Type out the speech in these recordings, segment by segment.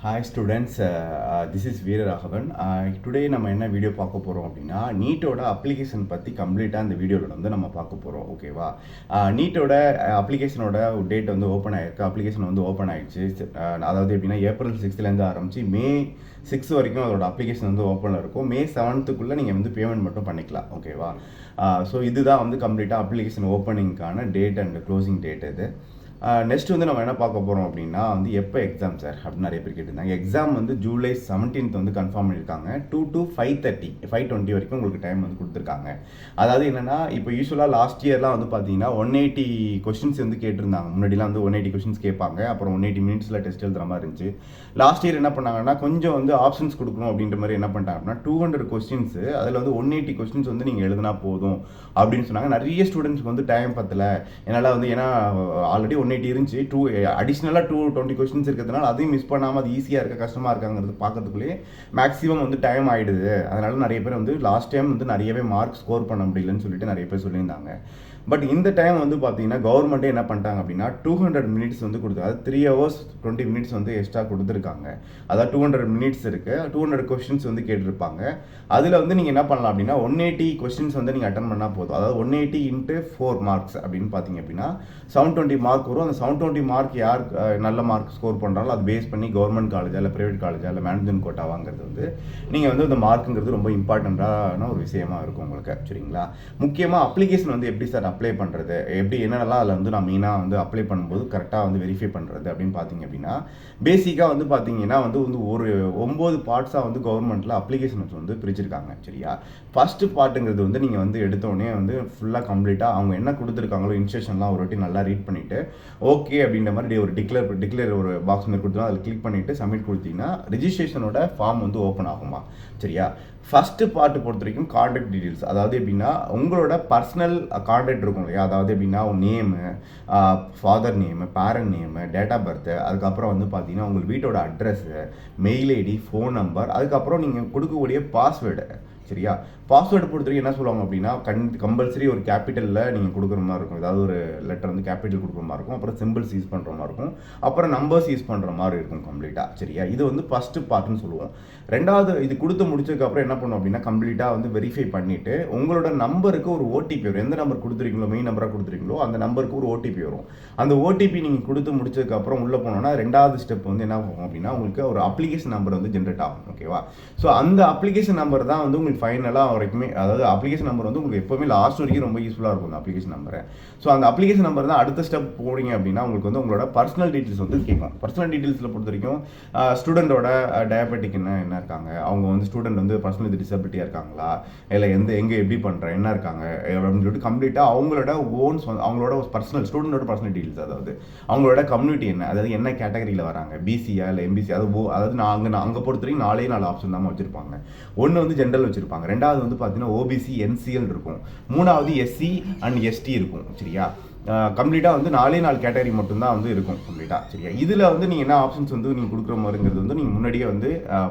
Hi students, this is Veera Raghavan. Today நம்ம என்ன video பார்க்க போகிறோம் அப்படின்னா நீட்டோட அப்ளிகேஷன் பற்றி கம்ப்ளீட்டாக இந்த வீடியோவில் வந்து நம்ம பார்க்க போகிறோம். ஓகேவா? நீட்டோட அப்ளிகேஷனோட டேட் வந்து ஓப்பன் ஆகிருக்கு. அப்ளிகேஷன் வந்து ஓப்பன் ஆகிடுச்சு. அதாவது எப்படின்னா ஏப்ரல் 6லேருந்து ஆரம்பித்து மே 6 வரைக்கும் அதோட அப்ளிகேஷன் வந்து ஓப்பனில் இருக்கும். மே 7க்குள்ளே நீங்கள் வந்து பேமெண்ட் மட்டும் பண்ணிக்கலாம். ஓகேவா? ஸோ இதுதான் வந்து கம்ப்ளீட்டாக அப்ளிகேஷன் ஓப்பனிங்கான டேட் அண்ட் க்ளோசிங் டேட் இது. நெக்ஸ்ட் வந்து நம்ம என்ன பார்க்க போகிறோம் அப்படின்னா வந்து எப்போ எக்ஸாம் சார் அப்படின்னு நிறைய பேர் கேட்டிருந்தாங்க. எக்ஸாம் வந்து ஜூலை 17th வந்து கன்ஃபார்ம் பண்ணியிருக்காங்க. 2 to 5:20 வரைக்கும் உங்களுக்கு டைம் வந்து கொடுத்துருக்காங்க. அதாவது என்னென்னா இப்போ யூஸ்வலாக லாஸ்ட் இயர்லாம் வந்து பார்த்தீங்கன்னா 180 கொஸ்டின்ஸ் வந்து கேட்டிருந்தாங்க. முன்னாடிலாம் வந்து 180 கொஸ்டின்ஸ் கேட்பாங்க. அப்புறம் 180 மினிட்ஸில் டெஸ்ட் எழுதுற மாதிரி இருந்துச்சு. லாஸ்ட் இயர் என்ன பண்ணாங்கன்னா கொஞ்சம் வந்து ஆப்ஷன்ஸ் கொடுக்கணும் அப்படின்ற மாதிரி என்ன பண்ணிட்டாங்க அப்படின்னா 200 கொஸ்டின்ஸு அதில் வந்து 180 கொஸ்டின்ஸ் வந்து நீங்கள் எழுதினா போதும் அப்படின்னு சொன்னாங்க. நிறைய ஸ்டூடெண்ட்ஸ்க்கு வந்து டைம் பத்தலை. என்னால் வந்து ஏன்னா ஆல்ரெடி 180 இருந்துச்சு, அடிஷ்னலாக 220 கொஸ்டின்ஸ் இருக்கிறதுனால அதையும் மிஸ் பண்ணாமல் அது ஈஸியாக இருக்க கஷ்டமாக இருக்காங்கிறது பார்க்கறதுக்குள்ளேயே மேக்ஸிமம் வந்து டைம் ஆகிடுது. அதனால நிறைய பேர் வந்து லாஸ்ட் டைம் வந்து நிறையவே மார்க் ஸ்கோர் பண்ண முடியலன்னு சொல்லிட்டு நிறைய பேர் சொல்லியிருந்தாங்க. பட் இந்த டைம் வந்து பார்த்தீங்கன்னா கவர்மெண்ட்டே என்ன பண்ணிட்டாங்க அப்படின்னா 200 மினிட்ஸ் வந்து கொடுத்து, அதாவது 3 hours 20 minutes வந்து எக்ஸ்ட்ரா கொடுத்துருக்காங்க. அதாவது 200 மினிட்ஸ் இருக்குது, 200 கொஸ்டின்ஸ் வந்து கேட்டிருப்பாங்க. அதில் வந்து நீங்கள் என்ன பண்ணலாம் அப்படின்னா 180 கொஸ்டின்ஸ் வந்து நீங்கள் அட்டன் பண்ணால் போதும். அதாவது 180 into 4 மார்க்ஸ் அப்படின்னு பார்த்தீங்க அப்படின்னா 720 மார்க் வரும். அந்த 720 மார்க் யார் நல்ல மார்க் ஸ்கோர் பண்ணுறாங்களோ அது பேஸ் பண்ணி கவர்மெண்ட் காலேஜா இல்லை ப்ரைவேட் காலேஜா இல்லை மேனேஜ்மெண்ட் கோட்டாவாங்கிறது வந்து நீங்கள் வந்து இந்த மார்க்குங்கிறது ரொம்ப இம்பார்ட்டண்ட்டான ஒரு விஷயமா இருக்கும் உங்களுக்கு. சரிங்களா? முக்கியமாக அப்ளிகேஷன் வந்து எப்படி சார் அப்ளை பண்ணுறது, எப்படி என்னென்னலாம் அதில் வந்து நான் மெயினாக வந்து அப்ளை பண்ணும்போது கரெக்டாக வந்து வெரிஃபை பண்ணுறது அப்படின்னு பார்த்தீங்க அப்படின்னா பேசிக்காக வந்து பார்த்தீங்கன்னா வந்து ஒரு 9 பார்ட்ஸாக வந்து கவர்மெண்ட்டில் அப்ளிகேஷன்ஸ் வந்து பிரிச்சிருக்காங்க. சரியா? ஃபஸ்ட்டு பார்ட்டுங்கிறது வந்து நீங்கள் வந்து எடுத்தோடனே வந்து ஃபுல்லாக கம்ப்ளீட்டாக அவங்க என்ன கொடுத்துருக்காங்களோ இன்ஸ்ட்ரக்ஷன்லாம் ஒரு வாட்டி நல்லா ரீட் பண்ணிவிட்டு ஓகே அப்படின்ற மாதிரி ஒரு டிக்ளேர் ஒரு பாக்ஸ் மாதிரி கொடுத்தோம். அதில் கிளிக் பண்ணிவிட்டு சப்மிட் கொடுத்தீங்கன்னா ரிஜிஸ்ட்ரேஷனோட ஃபார்ம் வந்து ஓப்பன் ஆகுமா. சரியா? ஃபஸ்ட்டு பார்ட்டு பொறுத்த வரைக்கும் கான்டாக்ட் டீட்டெயில்ஸ், அதாவது எப்படின்னா உங்களோட பர்சனல் கான்டாக்ட் இருக்கும் இல்லையா, அதாவது எப்படின்னா name, father name, parent name, date of birth, அதுக்கப்புறம் வந்து பார்த்தீங்கன்னா உங்கள் வீட்டோட address, mail ID, phone number, அதுக்கப்புறம் நீங்கள் கொடுக்கக்கூடிய பாஸ்வேர்டு. சரியா? பாஸ்வேர்டு பொறுத்த வரைக்கும் என்ன சொல்லுவாங்க அப்படின்னா கம்பல்சரி ஒரு கேபிட்டலில் நீங்கள் கொடுக்குற மாதிரி இருக்கும். ஏதாவது ஒரு லெட்டர் வந்து கேபிட்டல் கொடுக்குற மாதிரி இருக்கும். அப்புறம் சிம்பிள்ஸ் யூஸ் பண்ணுற மாதிரி இருக்கும். அப்புறம் நம்பர்ஸ் யூஸ் பண்ணுற மாதிரி இருக்கும் கம்ப்ளீட்டாக. சரியா? இது வந்து ஃபஸ்ட்டு பார்ட்னு சொல்லுவோம். ரெண்டாவது இது கொடுத்து முடிச்சதுக்கப்புறம் என்ன பண்ணும் அப்படின்னா கம்ப்ளீட்டாக வந்து வெரிஃபை பண்ணிவிட்டு உங்களோட நம்பருக்கு ஒரு ஓடிபி வரும். எந்த நம்பர் கொடுத்துருக்கீங்களோ, மெயின் நம்பராக கொடுத்துருக்கீங்களோ அந்த நம்பருக்கு ஒரு ஓடிபி வரும். அந்த ஓடிபி நீங்கள் கொடுத்து முடிச்சதுக்கப்புறம் உள்ளே போனோன்னா ரெண்டாவது ஸ்டெப் வந்து என்ன ஆகும் அப்படின்னா உங்களுக்கு ஒரு அப்ளிகேஷன் நம்பர் வந்து ஜென்ரேட் ஆகும். ஓகேவா? ஸோ அந்த அப்ளிகேஷன் நம்பர் தான் வந்து உங்களுக்கு ஃபைனலாக வரைக்குமே, அதாவது அப்ளிகேஷன் நம்பர் வந்து உங்களுக்கு எப்போவுமே லாஸ்ட் வரைக்கும் ரொம்ப யூஸ்ஃபுல்லாக இருக்கும் அந்த அப்ளிகேஷன் நம்பரை. ஸோ அந்த அப்ளிகேஷன் நம்பர் தான் அடுத்த ஸ்டெப் போனீங்க அப்படின்னா உங்களுக்கு வந்து உங்களோட பர்சனல் டீட்டெயில்ஸ் வந்து கேட்கும். பர்சனல் டீட்டெயில்ஸில் பொறுத்த வரைக்கும் ஸ்டூடெண்டோட டயபெட்டிக் என்ன இருக்காங்க, அவங்க வந்து ஸ்டூடெண்ட் வந்து பர்சனல் டிசபிலிட்டியாக இருக்காங்களா, இல்லை எங்கே எப்படி பண்ணுறேன் என்ன இருக்காங்க அப்படின்னு சொல்லிட்டு கம்ப்ளீட்டாக அவங்களோட ஓன்ஸ் அவங்களோட பர்சனல் ஸ்டூடெண்டோட பர்சனல் டீட்டெயில்ஸ், அதாவது அவங்களோட கம்யூனிட்டி என்ன, அதாவது என்ன கேட்டகரியில் வராங்க, பிசியா இல்லை எம்பிசி, அதாவது அங்கே பொறுத்த வரைக்கும் 4 ஆப்ஷன் தான் வச்சுருப்பாங்க. ஒன்று வந்து ஜென்ரல் வச்சுருப்பாங்க, ரெண்டாவது வந்து பார்த்தீங்கன்னா ஓபிசி என்சிஎல் இருக்கும், மூணாவது எஸ்சி அண்ட் எஸ்டி இருக்கும். சரியா? கம்ப்ளீட்டாக வந்து 4 கேட்டகரி மட்டும்தான் வந்து இருக்கும் கம்ப்ளீட்டாக. சரியா? இதில் வந்து நீங்கள் என்ன ஆப்ஷன்ஸ் வந்து நீங்கள் கொடுக்குற மாதிரிங்கிறது வந்து நீங்கள் முன்னாடியே வந்து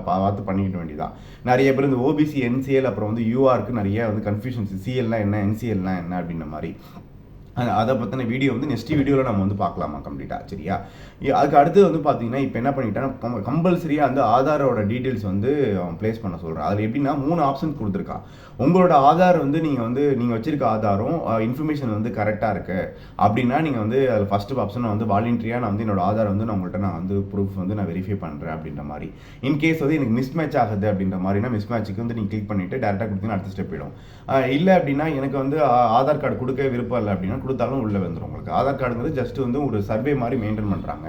பார்த்து பண்ணிக்கிட்ட வேண்டியதான். நிறைய பேர் இந்த ஓபிசி என்சிஎல் அப்புறம் வந்து யூஆருக்கு நிறைய வந்து கன்ஃபியூஷன்ஸ், சிஎல்னா என்ன என்சிஎல்னா என்ன அப்படின்ற மாதிரி அதை பற்றின வீடியோ வந்து நெக்ஸ்ட் வீடியோவில் நம்ம வந்து பார்க்கலாமா கம்ப்ளீட்டாக. சரியா? அதுக்கு அடுத்து வந்து பார்த்தீங்கன்னா இப்போ என்ன பண்ணிட்டேன்னா கம்பல்சரியாக வந்து ஆதாரோட டீட்டெயில்ஸ் வந்து அவன் ப்ளேஸ் பண்ண சொல்கிறான். அதில் எப்படின்னா 3 ஆப்ஷன்ஸ் கொடுத்துருக்கான். உங்களோட ஆதார் வந்து நீங்கள் வச்சிருக்க ஆதாரம் இன்ஃபர்மேஷன் வந்து கரெக்டாக இருக்குது அப்படின்னா நீங்கள் வந்து அதில் ஃபஸ்ட்டு ஆப்ஷன் வந்து வாலண்டியராக நான் வந்து என்னோட ஆதார் வந்து நான் வந்து ப்ரூஃப் வந்து நான் வெரிஃபை பண்ணுறேன் அப்படின்ற மாதிரி. இன்கேஸ் வந்து எனக்கு மிஸ் மேட்ச் ஆகுது அப்படின்ற மாதிரினா மிஸ் மேட்ச்சுக்கு வந்து நீங்கள் கிளிக் பண்ணிவிட்டு டேரெக்டாக கொடுத்தீங்கன்னா அடுத்த ஸ்டெப் போயிடும். இல்லை அப்படின்னா எனக்கு வந்து ஆதார் கார்டு கொடுக்க விருப்பம் இல்லை அப்படின்னா கொடுத்தாலும் உள்ளே வந்துடும். உங்களுக்கு ஆதார் கார்டுங்கிறது ஜஸ்ட் வந்து ஒரு சர்வே மாதிரி மெயின்டைன் பண்ணுறாங்க,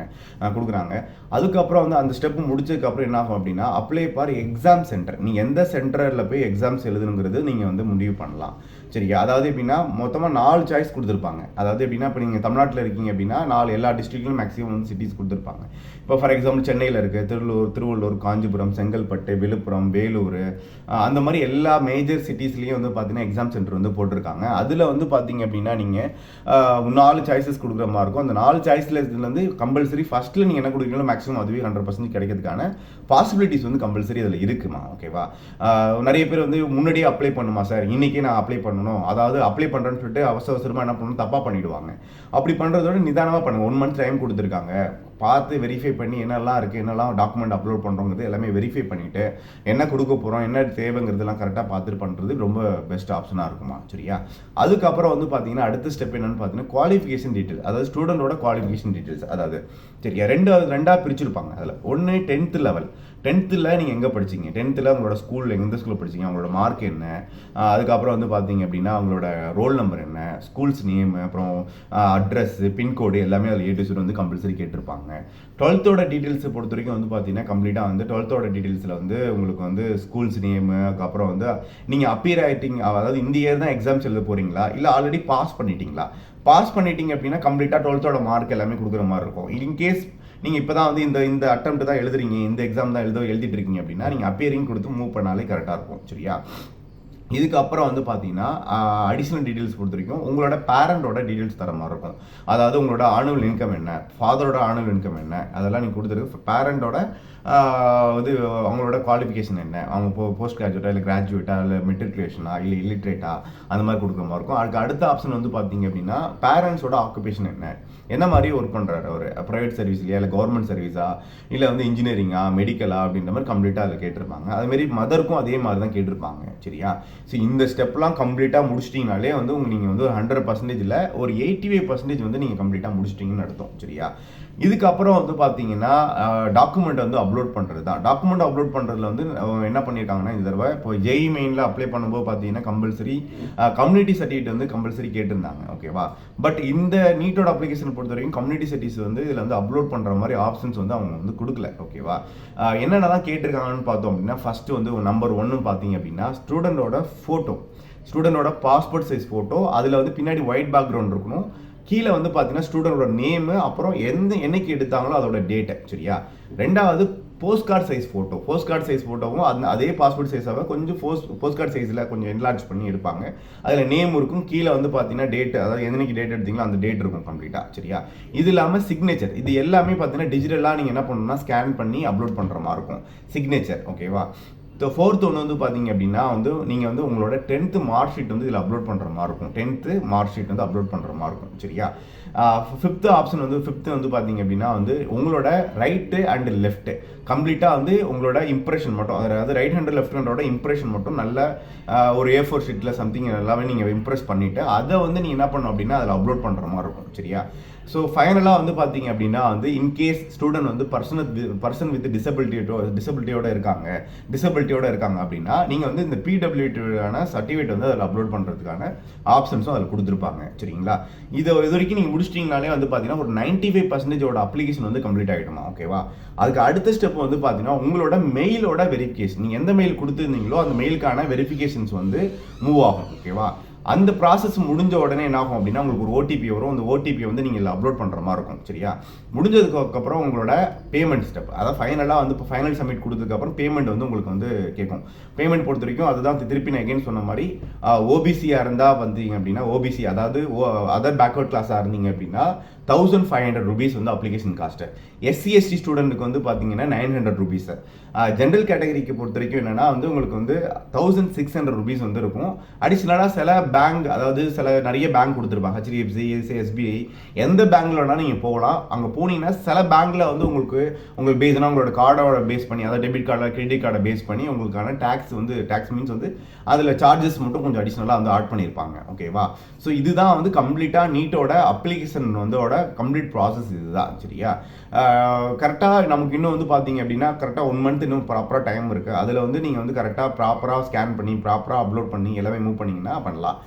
கொடுக்குறாங்க. அதுக்கப்புறம் வந்து அந்த ஸ்டெப் முடிச்சதுக்கப்புறம் என்ன ஆகும் அப்படின்னா அப்ளை ஃபார் எக்ஸாம் சென்டர். நீங்கள் எந்த சென்டரில் போய் எக்ஸாம்ஸ் எழுதுனுங்கிறது நீங்கள் வந்து முடிவு பண்ணலாம். சரியா? அதாவது எப்படின்னா மொத்தமாக 4 சாய்ஸ் கொடுத்துருப்பாங்க. அதாவது எப்படின்னா இப்போ நீங்கள் தமிழ்நாட்டில் இருக்கீங்க அப்படின்னா எல்லா டிஸ்ட்ரிக்ட்லையும் மேக்ஸிமம் வந்து சிட்டிஸ் கொடுத்துருப்பாங்க. இப்போ ஃபார் எக்ஸாம்பிள் சென்னையில் இருக்குது, திருவள்ளூர், காஞ்சிபுரம், செங்கல்பட்டு, விழுப்புரம், வேலூர், அந்த மாதிரி எல்லா மேஜர் சிட்டிஸ்லேயும் வந்து பார்த்தீங்கன்னா எக்ஸாம் சென்டர் வந்து போட்டிருக்காங்க. அதில் வந்து பார்த்தீங்க அப்படின்னா நீங்கள் 4 சாய்ஸஸ் கொடுக்குற மாதிரி இருக்கும். அந்த 4 சாய்ஸில் இதுலேருந்து கம்பல்சரி ஃபஸ்ட்டில் நீங்கள் என்ன கொடுக்குறீங்களோ மேக்ஸிமம் அதுவே 100% கிடைக்கிறதுக்கான பாசிபிலிட்டிஸ் வந்து கம்பல்சரி அதில் இருக்குமா. ஓகேவா? நிறைய பேர் வந்து முன்னாடியே அப்ளை பண்ணுமா சார், இன்றைக்கே நான் அப்ளை பண்ணணும், அதாவது அப்ளை பண்ணுறேன்னு சொல்லிட்டு அவசரமாக என்ன பண்ணணும், தப்பாக பண்ணிவிடுவாங்க. அப்படி பண்ணுறதோட நிதானமாக பண்ணுங்கள். 1 month டைம் கொடுத்துருக்காங்க, பார்த்து வெரிஃபை பண்ணி என்னெல்லாம் இருக்குது, என்னெல்லாம் டாக்குமெண்ட் அப்லோட் பண்ணுறோங்கிறது எல்லாமே வெரிஃபை பண்ணிவிட்டு என்ன கொடுக்க போகிறோம், என்ன தேவைங்கிறதுலாம் கரெக்டாக பார்த்துட்டு பண்ணுறது ரொம்ப பெஸ்ட் ஆப்ஷனாக இருக்குமா. சரியா, அதுக்கப்புறம் வந்து பார்த்தீங்கன்னா அடுத்த ஸ்டெப் என்னென்னு பார்த்தீங்கன்னா குவாலிஃபிகேஷன் டீட்டெயில், அதாவது ஸ்டூடெண்டோட குவாலிஃபிகேஷன் டீட்டெயில்ஸ். அதாவது சரியா ரெண்டாக பிரிச்சிருப்பாங்க. அதில் ஒன்று 10th லெவல். 10th நீங்கள் எங்கே படிச்சிங்க, 10th உங்களோட ஸ்கூலில் எந்த ஸ்கூலில் படிச்சிங்க, அவங்களோட மார்க் என்ன, அதுக்கப்புறம் வந்து பார்த்தீங்க அப்படின்னா அவங்களோட ரோல் நம்பர் என்ன, ஸ்கூல்ஸ் நேம், அப்புறம் அட்ரஸ், பின்கோடு எல்லாமே அதில் A to Z வந்து கம்பல்சரி கேட்டிருப்பாங்க. 12th டீட்டெயில்ஸை பொறுத்த வரைக்கும் வந்து பார்த்தீங்கன்னா கம்ப்ளீட்டாக வந்து 12th டீட்டெயில்ஸில் வந்து உங்களுக்கு வந்து ஸ்கூல்ஸ் நேமு, அதுக்கப்புறம் வந்து நீங்கள் அப்பியர் ஆகிட்டிங்க, அதாவது இந்த இயர் தான் எக்ஸாம்ஸ் எழுத போகிறீங்களா இல்லை ஆல்ரெடி பாஸ் பண்ணிட்டீங்களா. பாஸ் பண்ணிட்டீங்க அப்படின்னா கம்ப்ளீட்டாக 12th மார்க் எல்லாமே கொடுக்குற மாதிரி இருக்கும். இன்கேஸ் நீங்கள் இப்போ தான் வந்து இந்த அட்டெம்ப்ட் தான் எழுதுறீங்க, இந்த எக்ஸாம் தான் எழுதிட்டு இருக்கீங்க அப்படின்னா நீங்கள் அப்பியரிங் கொடுத்து மூவ் பண்ணாலே கரெக்டாக இருக்கும். சரியா, இதுக்கப்புறம் வந்து பார்த்தீங்கன்னா அடிஷ்னல் டீட்டெயில்ஸ் பொறுத்த வரைக்கும் உங்களோட பேரண்டோட டீட்டெயில்ஸ் தர மாதிரி இருக்கும். அதாவது உங்களோட ஆனுவல் இன்கம் என்ன, ஃபாதரோட ஆனுவல் இன்கம் என்ன, அதெல்லாம் நீங்கள் கொடுத்துருக்கு. பேரண்டோட இது அவங்களோட குவாலிஃபிகேஷன் என்ன, அவங்க போஸ்ட் கிராஜுவேட்டா இல்லை கிராஜுவேட்டா இல்லை மெட்ரிகுலேஷனா இல்லை இல்லிட்ரேட்டா அந்த மாதிரி கொடுக்குற மாதிரி இருக்கும். அதுக்கு அடுத்த ஆப்ஷன் வந்து பார்த்தீங்க அப்படின்னா பேரண்ட்ஸோட ஆக்குபேஷன் என்ன மாதிரி ஒர்க் பண்ணுறாரு, அவர் ப்ரைவேட் சர்வீஸ்லையா இல்லை கவர்மெண்ட் சர்வீஸா இல்லை வந்து இன்ஜினியரிங்கா மெடிக்கலா அப்படின்ற மாதிரி கம்ப்ளீட்டாக அதில் கேட்டிருப்பாங்க. அதுமாரி மதருக்கும் அதே மாதிரி தான் கேட்டிருப்பாங்க. சரியா, ஸோ இந்த ஸ்டெப்லாம் கம்ப்ளீட்டாக முடிச்சிட்டிங்கனாலே வந்து நீங்கள் வந்து 100% ஒரு 85% வந்து நீங்கள் கம்ப்ளீட்டாக முடிச்சிட்டிங்கன்னு அர்த்தம். சரியா, இதுக்கப்புறம் வந்து பார்த்தீங்கன்னா டாக்குமெண்ட் வந்து அப்லோட் பண்ணுறது தான். டாக்குமெண்ட் அப்லோட் பண்ணுறதுல வந்து என்ன பண்ணியிருக்காங்கன்னா இந்த தடவை இப்போ JEE மெயினில் அப்ளை பண்ணும்போது பார்த்தீங்கன்னா கம்பல்சரி கம்யூனிட்டி சர்டிஃபிகேட் வந்து கம்பல்சரி கேட்டிருந்தாங்க. ஓகேவா, பட் இந்த நீட்டோட அப்ளிகேஷன் பொறுத்த வரைக்கும் கம்யூனிட்டி சர்டிஃபிகேட் வந்து இதில் வந்து அப்லோட் பண்ணுற மாதிரி ஆப்ஷன்ஸ் வந்து அவங்க வந்து கொடுக்கல. ஓகேவா, என்னென்ன தான் கேட்டிருக்காங்கன்னு பார்த்தோம் அப்படின்னா ஃபர்ஸ்ட் வந்து நம்பர் 1 பார்த்தீங்க அப்படின்னா ஸ்டூடெண்டோட ஃபோட்டோ, ஸ்டூடெண்டோட பாஸ்போர்ட் சைஸ் ஃபோட்டோ, அதில் வந்து பின்னாடி ஒயிட் பேக்ரவுண்ட் இருக்கணும். கீழே வந்து பார்த்தீங்கன்னா ஸ்டூடெண்டோட நேமு, அப்புறம் என்னைக்கு எடுத்தாங்களோ அதோட டேட்டை. சரியா, ரெண்டாவது post card size photo. Post card size ஃபோட்டோவும் அதே பாஸ்போர்ட் சைஸாக கொஞ்சம் போஸ்ட் கார்டு சைஸில் கொஞ்சம் என்லார்ஜ் பண்ணி எடுப்பாங்க. அதில் நேம் இருக்கும், கீழே வந்து பார்த்தீங்கன்னா டேட், அதாவது என்னைக்கு டேட் எடுத்தீங்களோ அந்த டேட் இருக்கும் கம்ப்ளீட்டாக. சரியா, இது இல்லாமல் சிக்னேச்சர், இது எல்லாமே பார்த்தீங்கன்னா டிஜிட்டலாக நீங்கள் என்ன பண்ணணும்னா ஸ்கேன் பண்ணி அப்லோட் பண்ணுற மாதிரி இருக்கும் சிக்னேச்சர். ஓகேவா, ஸோ 4th ஒன்று வந்து பார்த்தீங்க அப்படின்னா வந்து நீங்கள் வந்து உங்களோட 10th மார்க் ஷீட் வந்து இதில் அப்லோட் பண்ணுற மாதிரி இருக்கும். 10th மார்க் ஷீட் வந்து அப்லோட் பண்ணுற மாதிரி இருக்கும். சரியா, 5th ஆப்ஷன் வந்து 5th வந்து பார்த்தீங்க அப்படின்னா வந்து உங்களோட ரைட்டு அண்ட் லெஃப்ட்டு கம்ப்ளீட்டாக வந்து உங்களோட இம்ப்ரெஷன் மட்டும், அதாவது ரைட் ஹேண்ட் லெஃப்ட் ஹேண்டோட இம்ப்ரெஷன் மட்டும் நல்ல ஒரு A4 ஷீட்டில் சம்திங் எல்லாமே நீங்கள் இம்ப்ரெஸ் பண்ணிவிட்டு அதை வந்து நீங்கள் என்ன பண்ணணும் அப்படின்னா அதில் அப்லோட் பண்ணுற மாதிரி இருக்கும். சரியா, ஸோ ஃபைனலாக வந்து பார்த்தீங்க அப்படின்னா வந்து இன்கேஸ் ஸ்டூடெண்ட் வந்து பர்சன் வித் டிசபிலிட்டியோட இருக்காங்க அப்படின்னா நீங்கள் வந்து இந்த PWD சர்டிஃபிகேட் வந்து அதில் அப்லோட் பண்ணுறதுக்கான ஆப்ஷன்ஸும் அதில் கொடுத்துருப்பாங்க. சரிங்களா, இது வரைக்கும் நீங்கள் முடிச்சிட்டிங்கனாலே வந்து பார்த்தீங்கன்னா ஒரு 95% அப்ளிகேஷன் வந்து கம்ப்ளீட் ஆகிடுமா. ஓகேவா, அதுக்கு அடுத்த ஸ்டெப் வந்து பார்த்தீங்கன்னா உங்களோட மெயிலோட வெரிஃபிகேஷன், நீங்கள் எந்த மெயில் கொடுத்துருந்தீங்களோ அந்த மெயிலுக்கான வெரிஃபிகேஷன்ஸ் வந்து மூவ் ஆகும். ஓகேவா, அந்த ப்ராசஸ் முடிஞ்ச உடனே என்ன ஆகும் அப்படின்னா உங்களுக்கு ஒரு OTP வரும். அந்த OTP வந்து நீங்கள் அப்லோட் பண்ணுற மாதிரி இருக்கும். சரியா, முடிஞ்சதுக்கப்புறம் உங்களோட பேமெண்ட் ஸ்டெப், அதாவது ஃபைனலாக வந்து இப்போ ஃபைனல் சப்மிட் கொடுத்ததுக்கப்புறம் பேமெண்ட் வந்து உங்களுக்கு வந்து கேட்கும். பேமெண்ட் பொறுத்த வரைக்கும் அதுதான் திருப்பி நான் எகைன் சொன்ன மாதிரி OBCயாக இருந்தால் வந்தீங்க அப்படின்னா OBC, அதாவது அதர் பேக்வர்ட் கிளாஸாக இருந்தீங்க அப்படின்னா 1500 rupees வந்து அப்ளிகேஷன் காஸ்ட்டு. SC/ST ஸ்டூடெண்ட்டுக்கு வந்து பார்த்தீங்கன்னா 900 rupees. ஜென்ரல் கேட்டகரிக்கு பொறுத்த வரைக்கும் என்னன்னா வந்து உங்களுக்கு வந்து 1600 rupees வந்து இருக்கும். அடிஷ்னலாக சில பேங்க், அதாவது நிறைய பேங்க் கொடுத்துருப்பாங்க, HDFC, SBI, எந்த பேங்க்ல வேணாலும் நீங்கள் போகலாம். அங்கே போனீங்கன்னா சில பேங்க்ல வந்து உங்களுக்கு பேஸ்னா உங்களோட கார்டோட பேஸ் பண்ணி, அதாவது டெபிட் கார்டில் கிரெடிட் கார்டை பேஸ் பண்ணி உங்களுக்கான டேக்ஸ் மீன்ஸ் வந்து அதில் சார்ஜஸ் மட்டும் கொஞ்சம் அடிஷ்னலாக வந்து ஆட் பண்ணியிருப்பாங்க. ஓகேவா, ஸோ இதுதான் வந்து கம்ப்ளீட்டாக நீட்டோட அப்ளிகேஷன் வந்து கம்ப்ளீட் ப்ராசஸ் இதுதான். சரியா, கரெக்டாக நமக்கு இன்னும் வந்து பார்த்தீங்க அப்படின்னா கரெக்டாக 1 month இன்னும் ப்ராப்பராக டைம் இருக்குது. அதில் வந்து நீங்கள் வந்து கரெக்டாக ப்ராப்பராக ஸ்கேன் பண்ணி ப்ராப்பராக அப்லோட் பண்ணி எல்லாமே மூவ் பண்ணிங்கன்னா பண்ணலாம்.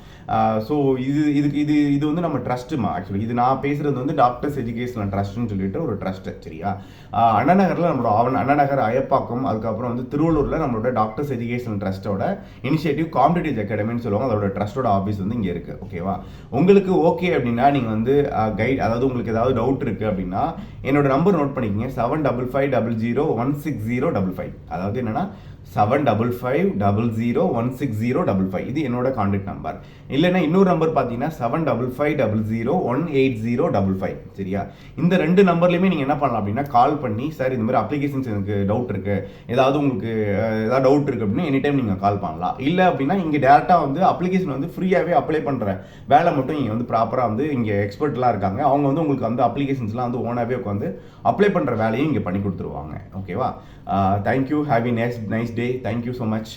ஸோ இது வந்து நம்ம ட்ரஸ்ட்டுமா. ஆக்சுவலி இது நான் பேசுகிறது வந்து டாக்டர்ஸ் எஜுகேஷனல் ட்ரஸ்ட்னு சொல்லிட்டு ஒரு ட்ரஸ்ட்டு. சரியா, அண்ணா நகரில் நம்மளோட அண்ணா நகர், அயப்பாக்கம், அதுக்கப்புறம் வந்து திருவள்ளூரில் நம்மளோட டாக்டர்ஸ் எஜுகேஷனல் ட்ரஸ்ட்டோட இனிஷியேட்டிவ் காம்படிட்டிவ் அகாடமின்னு சொல்லுவாங்க. அதோட ட்ரஸ்ட்டோட ஆஃபீஸ் வந்து இங்கே இருக்குது. ஓகேவா, உங்களுக்கு ஓகே அப்படின்னா நீங்கள் வந்து அதாவது உங்களுக்கு ஏதாவது டவுட் இருக்குது அப்படின்னா என்னோட நம்பர் நோட் பண்ணிக்கங்க, 7550016055. அதாவது என்னன்னா 7550160055. இது என்னோட கான்டாக்ட் நம்பர். இல்லைன்னா இன்னொரு நம்பர் பார்த்தீங்கன்னா 7550180555. சரியா? இந்த 2 நம்பர்லையுமே நீங்கள் என்ன பண்ணலாம் அப்படின்னா கால் பண்ணி, சார் இந்த மாதிரி அப்ளிகேஷன்ஸ் எனக்கு டவுட் இருக்கு, ஏதாவது உங்களுக்கு ஏதாவது டவுட் இருக்கு அப்படின்னு எனி டைம் நீங்கள் கால் பண்ணலாம். இல்லை அப்படின்னா இங்கே டேரெக்டாக வந்து அப்ளிகேஷன் வந்து ஃப்ரீயாகவே அப்ளை பண்ணுற வேலை மட்டும் இங்கே வந்து ப்ராப்பராக வந்து இங்கே எக்ஸ்பர்ட்லாம் இருக்காங்க. அவங்க வந்து உங்களுக்கு வந்து அப்ளிகேஷன்ஸ்லாம் வந்து ஓனாகவே உட்காந்து அப்ளை பண்ணுற வேலையும் இங்கே பண்ணி கொடுத்துருவாங்க. ஓகேவா? Thank you. Have a nice day. Thank you so much.